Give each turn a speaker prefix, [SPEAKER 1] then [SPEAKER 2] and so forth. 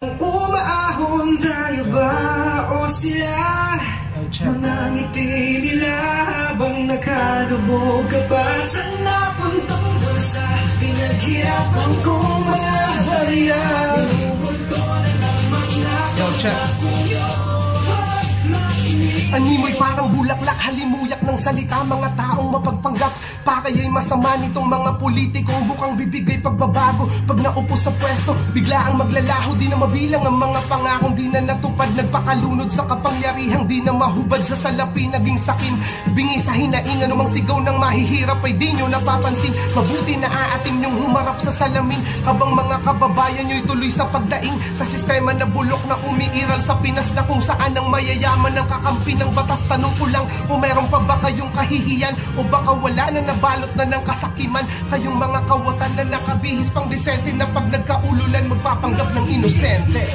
[SPEAKER 1] Umaahon tayo ba o sila? Mga ngiti nila habang nakadubog ka pa sa napuntong bansa. Pinaghirapan kong mga barya, binubulto na naman
[SPEAKER 2] Animoy parang bulaklak, halimuyak ng salita, mga taong mapagpanggap. Pakaya'y masama nitong mga politikong bukang bibigay pagbabago. Pag naupo sa pwesto, bigla ang maglalaho. Di na mabilang ang mga pangakong di na natupad. Nagpakalunod sa kapangyarihang di na mahubad. Sa salapi naging sakim, bingi sa hinaing. Anumang sigaw ng mahihirap ay di nyo napapansin. Mabuti na aating nyong humarap sa salamin, habang mga kababayan nyo'y tuloy sa pagdaing sa sistema na bulok na umiiral sa Pinas, na kung saan ang mayayaman ng kakampi ng batas. Tanong ko lang kung meron pa ba kayong kahihiyan, o baka wala na, nabalot na ng kasakiman. Kayong mga kawatan na nakabihis pang disente, na pag nagkaululan magpapanggap ng inosente.